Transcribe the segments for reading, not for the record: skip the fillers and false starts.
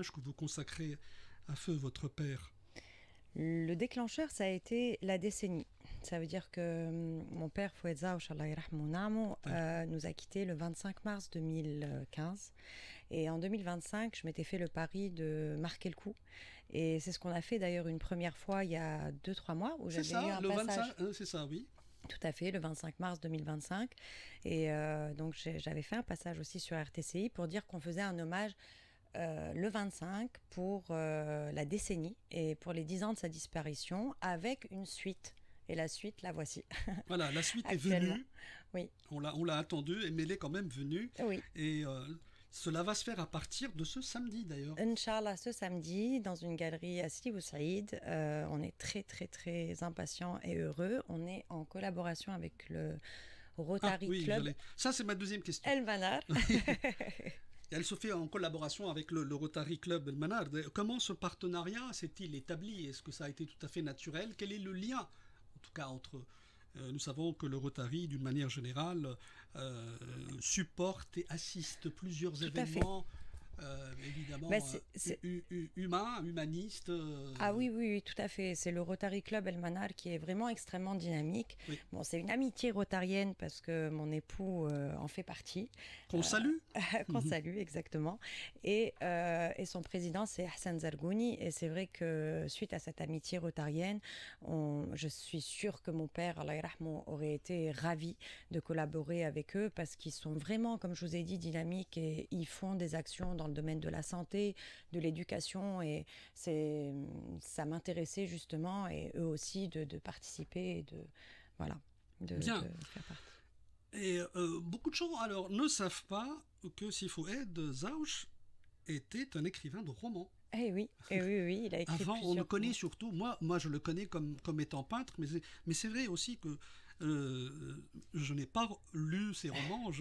Que vous consacrez à feu votre père? Le déclencheur, ça a été la décennie. Ça veut dire que mon père, Fouad Zaouch, Allah yarhamou na'amou, nous a quittés le 25 mars 2015. Et en 2025, je m'étais fait le pari de marquer le coup. Et c'est ce qu'on a fait d'ailleurs une première fois il y a 2-3 mois, où C'est j'avais eu ça, un le passage. 25, c'est ça, oui. Tout à fait, le 25 mars 2025. Et donc j'avais fait un passage aussi sur RTCI pour dire qu'on faisait un hommage le 25 pour la décennie et pour les 10 ans de sa disparition, avec une suite. Et la suite, la voici. Voilà, la suite est Actuellement. venue. Oui. On l'a attendu, mais elle est quand même venue. Oui. Et cela va se faire à partir de ce samedi d'ailleurs. Inch'Allah, ce samedi, dans une galerie à Sidi Bou Saïd. On est très, très, très impatients et heureux. On est en collaboration avec le Rotary oui, Club ça, c'est ma deuxième question. El Manar. Elle se fait en collaboration avec le Rotary Club El Manar. Comment ce partenariat s'est-il établi? Est-ce que ça a été tout à fait naturel? Quel est le lien, en tout cas, entre... nous savons que le Rotary, d'une manière générale, supporte et assiste plusieurs Tout événements, évidemment, humains, humanistes. Ah oui, oui, oui, tout à fait. C'est le Rotary Club El Manar qui est vraiment extrêmement dynamique. Oui. Bon, c'est une amitié rotarienne parce que mon époux en fait partie. Qu'on salue. Qu'on salue, exactement. Et son président, c'est Hassan Zargouni. Et c'est vrai que suite à cette amitié rotarienne, je suis sûre que mon père, Allah yarhamou, aurait été ravi de collaborer avec eux parce qu'ils sont vraiment, comme je vous ai dit, dynamiques et ils font des actions dans le domaine de la santé, de l'éducation. Et ça m'intéressait justement, et eux aussi, de participer et de faire partie. Et beaucoup de gens alors ne savent pas que Fouad Zaouch était un écrivain de romans. Eh oui, oui, il a écrit Avant, on le connaît romans. surtout, moi je le connais comme étant peintre, mais c'est vrai aussi que je n'ai pas lu ces romans,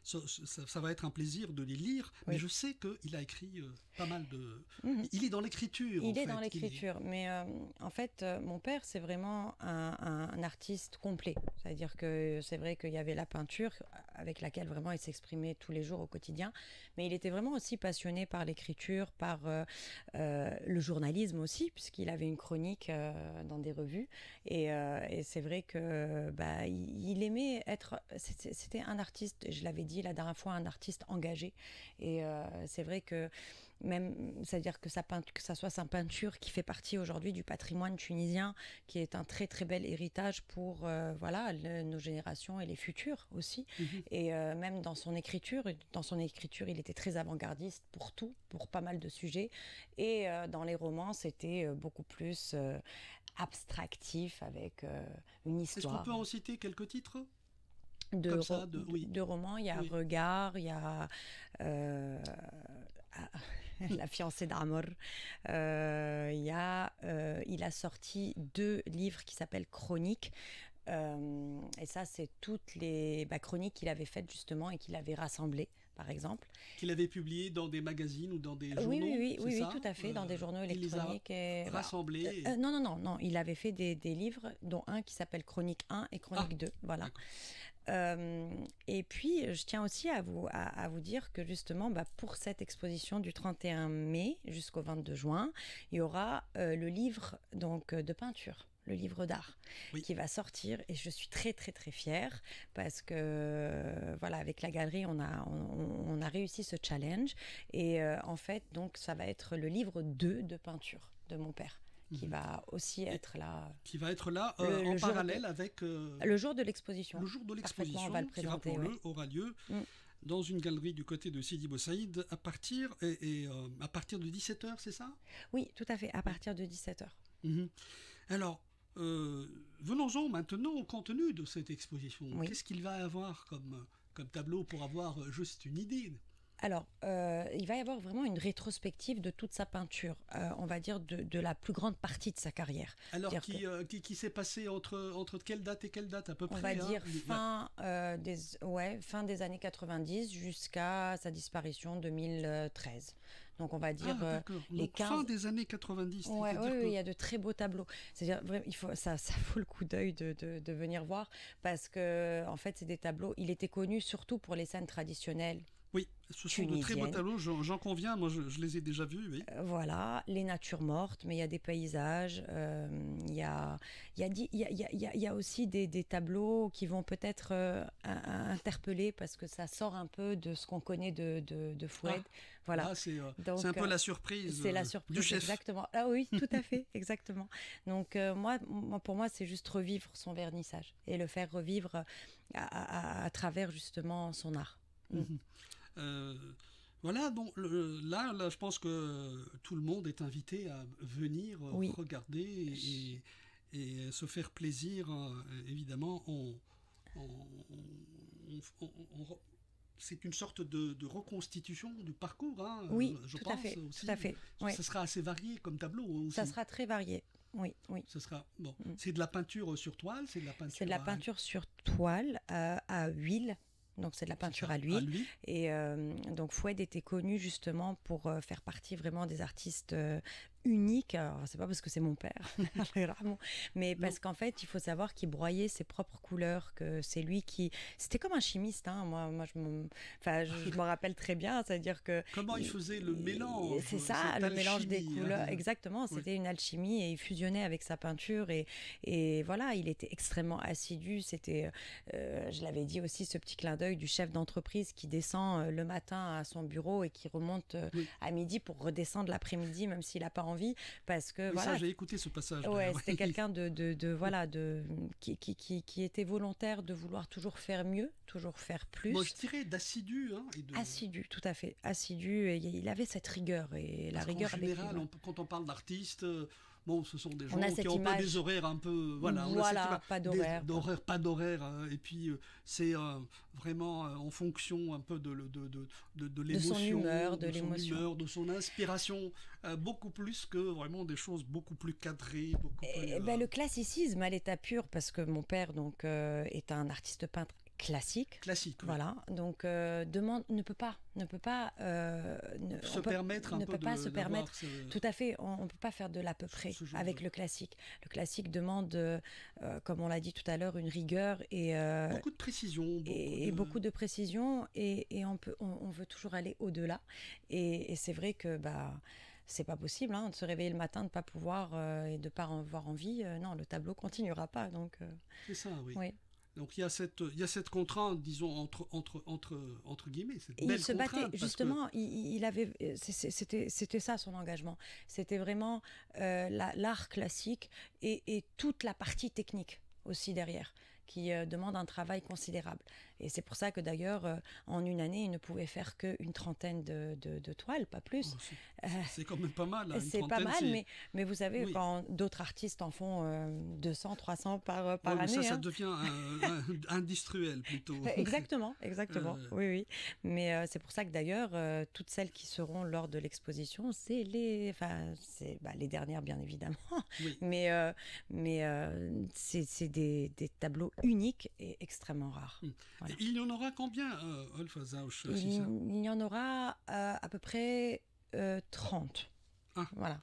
ça va être un plaisir de les lire, Oui. mais je sais qu'il a écrit pas mal de... Il est dans l'écriture, Il est dans l'écriture, mais en fait, mon père, c'est vraiment un artiste complet. C'est-à-dire que c'est vrai qu'il y avait la peinture, avec laquelle vraiment il s'exprimait tous les jours au quotidien, mais il était vraiment aussi passionné par l'écriture, par le journalisme aussi, puisqu'il avait une chronique dans des revues, et c'est vrai que il aimait être... C'était un artiste, je l'avais dit la dernière fois, un artiste engagé, et c'est vrai que même, c'est-à-dire que ça soit sa peinture qui fait partie aujourd'hui du patrimoine tunisien, qui est un très très bel héritage pour nos générations et les futurs aussi. Et même dans son écriture, il était très avant-gardiste pour tout, pour pas mal de sujets. Et dans les romans, c'était beaucoup plus abstractif, avec une histoire. Est-ce qu'on peut en citer quelques titres? De romans, il y a Regard, il y a La fiancée d'Amor, il a sorti 2 livres qui s'appellent Chroniques. Et ça, c'est toutes les chroniques qu'il avait faites justement et qu'il avait rassemblées, par exemple. Qu'il avait publiées dans des magazines ou dans des journaux. Oui, tout à fait, dans des journaux électroniques. Il les a rassemblés. Non, il avait fait des livres, dont un qui s'appelle Chronique 1 et Chronique 2, voilà. Et puis, je tiens aussi à vous dire que justement, pour cette exposition du 31 mai jusqu'au 22 juin, il y aura le livre donc, de peinture. Le livre d'art qui va sortir, et je suis très très très fière parce que avec la galerie on a réussi ce challenge, et en fait donc ça va être le livre 2 de peinture de mon père qui va aussi être là. Qui va être là en parallèle avec... le jour de l'exposition. Le jour de l'exposition on va le présenter, aura lieu dans une galerie du côté de Sidi Bou Saïd à partir de 17h, c'est ça? Oui, tout à fait, à partir de 17h. Alors, venons-en maintenant au contenu de cette exposition. Oui. Qu'est-ce qu'il va y avoir comme tableau pour avoir juste une idée? Alors, il va y avoir vraiment une rétrospective de toute sa peinture, on va dire de la plus grande partie de sa carrière. Alors, qui s'est passé entre quelle date et quelle date à peu près? On va dire fin des années 90 jusqu'à sa disparition 2013. Donc, on va dire les 15... Fin des années 90. Oui, il y a de très beaux tableaux. C'est-à-dire, ça vaut le coup d'œil de venir voir, parce que, en fait, c'est des tableaux... Il était connu surtout pour les scènes traditionnelles Oui, ce sont de très beaux tableaux, j'en conviens, moi je les ai déjà vus, oui. Voilà, les natures mortes, mais il y a des paysages, il y a aussi des tableaux qui vont peut-être interpeller parce que ça sort un peu de ce qu'on connaît de Foued. Voilà. C'est un peu la surprise, c'est la surprise du chef. Exactement. Ah oui, tout à fait, exactement. Donc pour moi, c'est juste revivre son vernissage et le faire revivre à travers justement son art. Voilà, donc là, je pense que tout le monde est invité à venir regarder et se faire plaisir. Évidemment, c'est une sorte de reconstitution du parcours, hein, oui, je tout pense. À fait, aussi. tout à fait. Ouais. Ça sera assez varié comme tableau. Aussi. Ça sera très varié. Oui, oui. Ce sera bon. C'est de la peinture sur toile, c'est de la peinture. C'est de la peinture sur toile à huile. Donc c'est de la peinture à l'huile. Et donc Foued était connu justement pour faire partie vraiment des artistes uniques. Alors c'est pas parce que c'est mon père, mais parce qu'en fait il faut savoir qu'il broyait ses propres couleurs, que c'est lui qui... C'était comme un chimiste, hein. Moi je me rappelle très bien, c'est-à-dire que... Comment il faisait le mélange. C'est ça, le mélange des couleurs. Exactement, c'était une alchimie et il fusionnait avec sa peinture et voilà, il était extrêmement assidu. C'était, je l'avais dit aussi, ce petit clin d'œil du chef d'entreprise qui descend le matin à son bureau et qui remonte à midi pour redescendre l'après-midi, même s'il n'a pas envie, parce que voilà. Ça, j'ai écouté ce passage. Ouais, c'était quelqu'un qui était volontaire de vouloir toujours faire mieux, toujours faire plus. Moi, je dirais d'assidu. Hein, Assidu, tout à fait, assidu. Et il avait cette rigueur et la rigueur. En général, quand on parle d'artistes. Bon, ce sont des gens qui ont pas des horaires un peu... Voilà, pas d'horaire. Pas d'horaire. Et puis, c'est vraiment en fonction un peu de l'émotion. De son humeur, de l'émotion. De son inspiration. Beaucoup plus que vraiment des choses beaucoup plus cadrées. Le classicisme à l'état pur, parce que mon père donc, est un artiste peintre classique, voilà. Donc ne peut pas se permettre tout à fait, on peut pas faire de l'à peu près avec le classique. Le classique demande, comme on l'a dit tout à l'heure, une rigueur et beaucoup de précision, beaucoup de précision et on veut toujours aller au-delà et c'est vrai que c'est pas possible de se réveiller le matin, de ne pas pouvoir et de ne pas avoir envie. Non, le tableau continuera pas. Donc, c'est ça, oui. Donc il y a cette contrainte, disons, entre guillemets. Cette belle il se battait, justement, que... c'était ça son engagement. C'était vraiment l'art classique et toute la partie technique aussi derrière, qui demande un travail considérable. Et c'est pour ça que d'ailleurs, en une année, il ne pouvait faire qu'une trentaine de toiles, pas plus. C'est quand même pas mal. Hein, c'est pas mal, mais vous savez, quand d'autres artistes en font 200, 300 par année. Ça devient industriel plutôt. Exactement. Oui. Mais c'est pour ça que d'ailleurs, toutes celles qui seront lors de l'exposition, c'est les dernières, bien évidemment. Oui. Mais c'est des tableaux uniques et extrêmement rares. Voilà. Il y en aura combien, Olfa Zauch? Il y en aura à peu près 30. Voilà.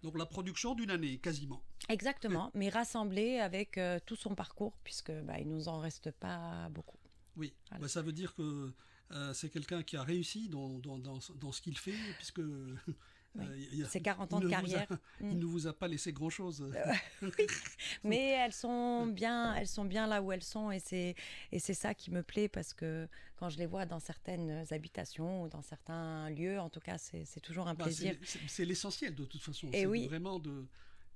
Donc la production d'une année, quasiment. Exactement, mais rassemblée avec tout son parcours, puisque il nous en reste pas beaucoup. Oui, voilà. Ça veut dire que c'est quelqu'un qui a réussi dans ce qu'il fait, puisque... c'est 40 ans de carrière. Il ne vous a pas laissé grand-chose. Oui, mais elles sont bien là où elles sont et c'est ça qui me plaît parce que quand je les vois dans certaines habitations ou dans certains lieux, en tout cas, c'est toujours un plaisir. C'est l'essentiel de toute façon. Et c'est vraiment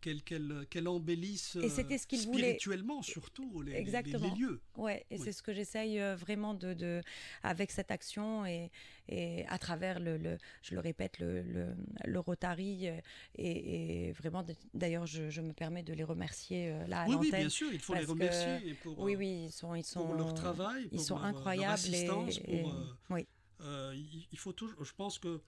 qu'elle embellisse et c'était ce qu'il spirituellement voulait. Surtout les lieux. Ouais, et c'est ce que j'essaye vraiment avec cette action et à travers je le répète, le Rotary et vraiment, d'ailleurs, je me permets de les remercier là à l'antenne. Oui, bien sûr, il faut les remercier pour leur travail, ils sont incroyables. Leur assistance, oui. Il faut toujours, je pense que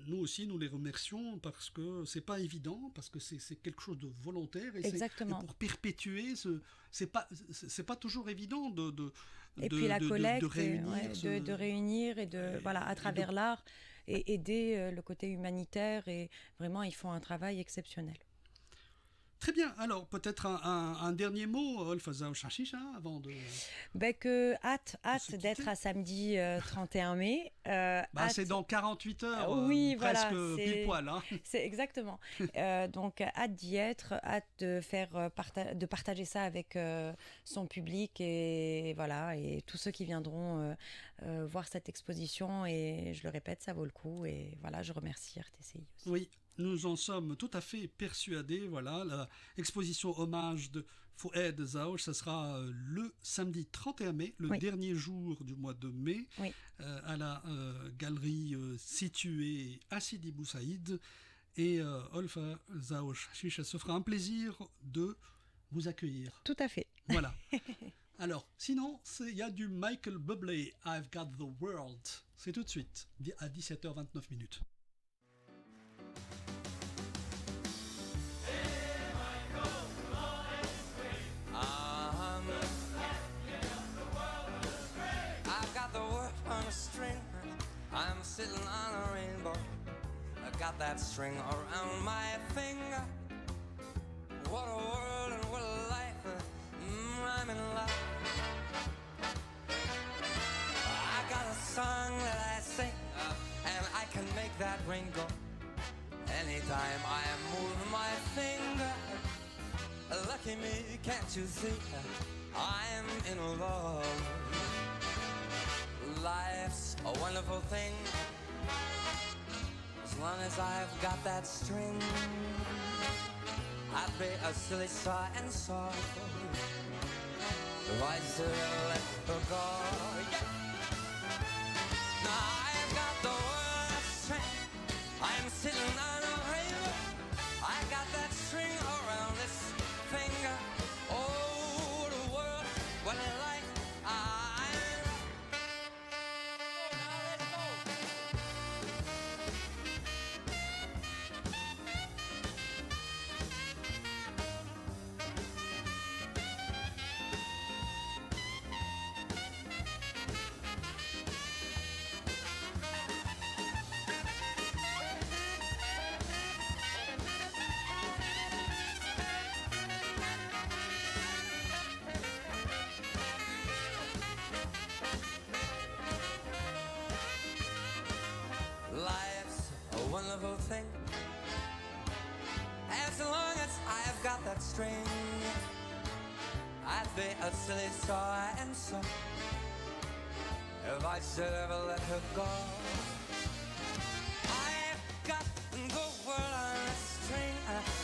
nous aussi, nous les remercions parce que c'est pas évident, parce que c'est quelque chose de volontaire et pour perpétuer, c'est pas toujours évident de réunir, de réunir et à travers l'art et aider le côté humanitaire et vraiment ils font un travail exceptionnel. Très bien. Alors, peut-être un dernier mot, Olfaza Shashisha, avant de Que hâte se d'être quitter. à samedi 31 mai. C'est dans 48 heures, Oui, presque voilà, pile poil. Hein. c'est exactement. Donc hâte d'y être, hâte de de partager ça avec son public et voilà et tous ceux qui viendront voir cette exposition et je le répète, ça vaut le coup et voilà, je remercie RTCI aussi. Oui, nous en sommes tout à fait persuadés. Voilà, l'exposition hommage de Fouad Zaouch, ça sera le samedi 31 mai, le Oui. dernier jour du mois de mai, Oui. à la galerie située à Sidi Bou Saïd. Et Olfa Zaouch Shisha, se fera un plaisir de vous accueillir. Tout à fait. Voilà. Alors, sinon, il y a du Michael Bublé, I've Got the World. C'est tout de suite, à 17h29 minutes. I've got the world on a string. I'm sitting on a rainbow. I got that string around my finger. What a world and what a life. I'm in love. I got a song that I sing, and I can make that ring go. Anytime I move my finger. Lucky me, can't you see? I'm in love. Life's a wonderful thing. As long as I've got that string, I'd be a silly star and sorrow if I should let her go. Yeah. Now I've got the world string. I'm sitting on a rainbow. I got that string around this finger. Oh, the world, what a life. Life's a wonderful thing. As long as I've got that string, I'd be a silly star and so if I should ever let her go. I've got the world on a string.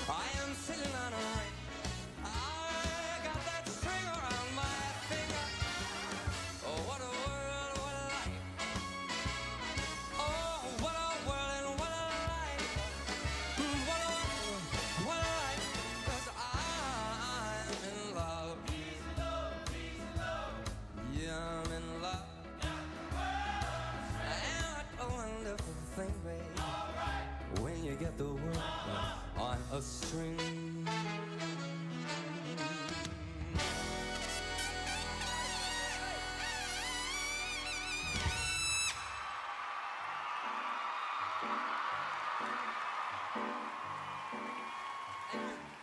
I am sitting on a ring. I got that string around my finger. Oh, what a world, what a life. Oh, what a world and what a life. What a world, what a life. 'Cause I'm in love. Yeah, I'm in love. And what a wonderful thing, babe. When you get the world on a string. Thank you.